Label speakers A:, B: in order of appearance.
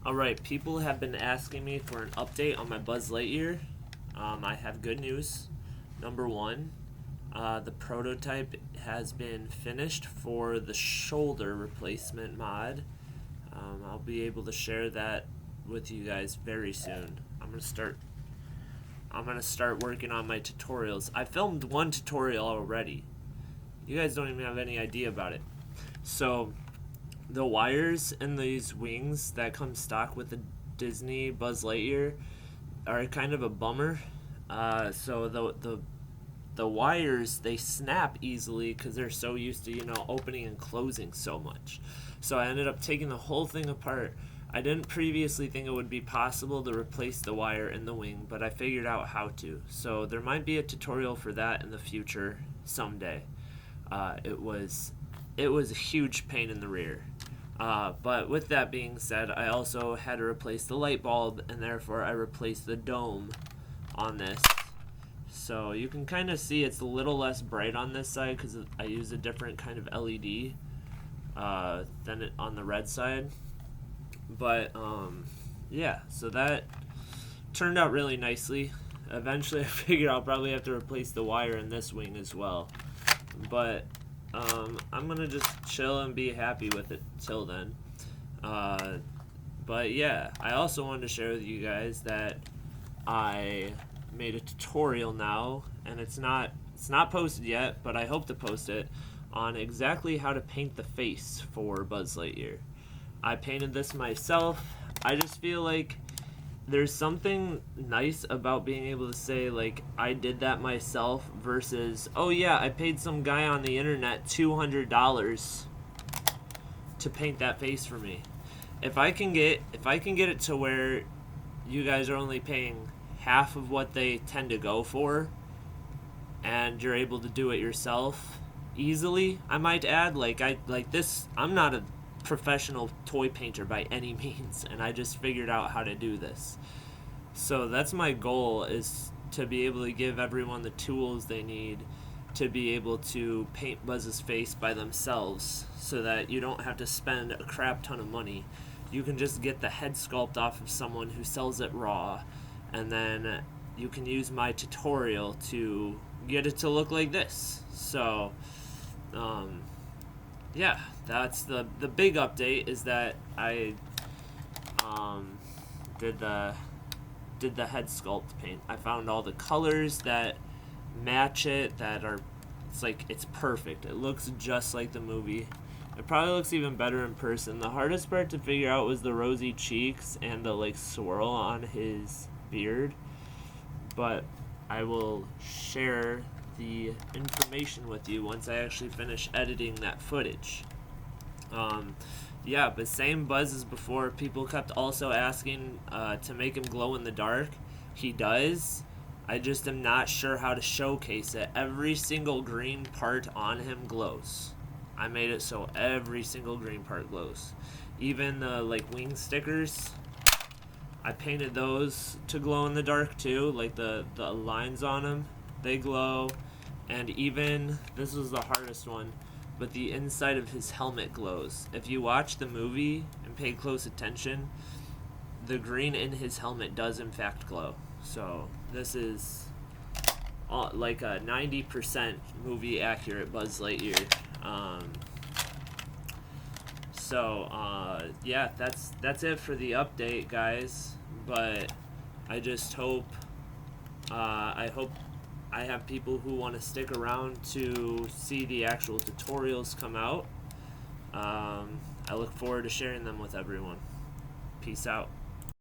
A: Alright, people have been asking me for an update on my Buzz Lightyear. I have good news. Number one, the prototype has been finished for the shoulder replacement mod. I'll be able to share that with you guys very soon. I'm gonna start working on my tutorials. I filmed one tutorial already. You guys don't even have any idea about it. So the wires in these wings that come stock with the Disney Buzz Lightyear are kind of a bummer. So the wires, they snap easily because they're so used to opening and closing so much. So I ended up taking the whole thing apart. I didn't previously think it would be possible to replace the wire in the wing, but I figured out how to. So there might be a tutorial for that in the future someday. It was a huge pain in the rear. But with that being said, I also had to replace the light bulb, and therefore I replaced the dome on this. So you can kind of see it's a little less bright on this side because I use a different kind of LED than on the red side. But yeah, so that turned out really nicely. Eventually I figured I'll probably have to replace the wire in this wing as well. But I'm gonna just chill and be happy with it till then. But yeah, I also wanted to share with you guys that I made a tutorial now, and it's not posted yet, but I hope to post it, on exactly how to paint the face for Buzz Lightyear. I painted this myself. I just feel like there's something nice about being able to say, like, I did that myself versus, oh yeah, I paid some guy on the internet $200 to paint that face for me. If I can get it to where you guys are only paying half of what they tend to go for, and you're able to do it yourself easily, I might add, I'm not a professional toy painter by any means, and I just figured out how to do this. So that's my goal, is to be able to give everyone the tools they need to be able to paint Buzz's face by themselves, so that you don't have to spend a crap ton of money. You can just get the head sculpt off of someone who sells it raw, and then you can use my tutorial to get it to look like this. So yeah, that's the big update, is that I did the head sculpt paint. I found all the colors that match it, it's perfect. It looks just like the movie. It probably looks even better in person. The hardest part to figure out was the rosy cheeks and the swirl on his beard, but I will share the information with you once I actually finish editing that footage. Yeah, but same Buzz as before. People kept also asking to make him glow in the dark. He does. I just am not sure how to showcase it. Every single green part on him glows. I made it so every single green part glows. Even the wing stickers, I painted those to glow in the dark too. The lines on them, they glow. And even, this was the hardest one, but the inside of his helmet glows. If you watch the movie and pay close attention, the green in his helmet does in fact glow. So this is like a 90% movie accurate Buzz Lightyear. Yeah, that's it for the update, guys. But I just hope I have people who want to stick around to see the actual tutorials come out. I look forward to sharing them with everyone. Peace out.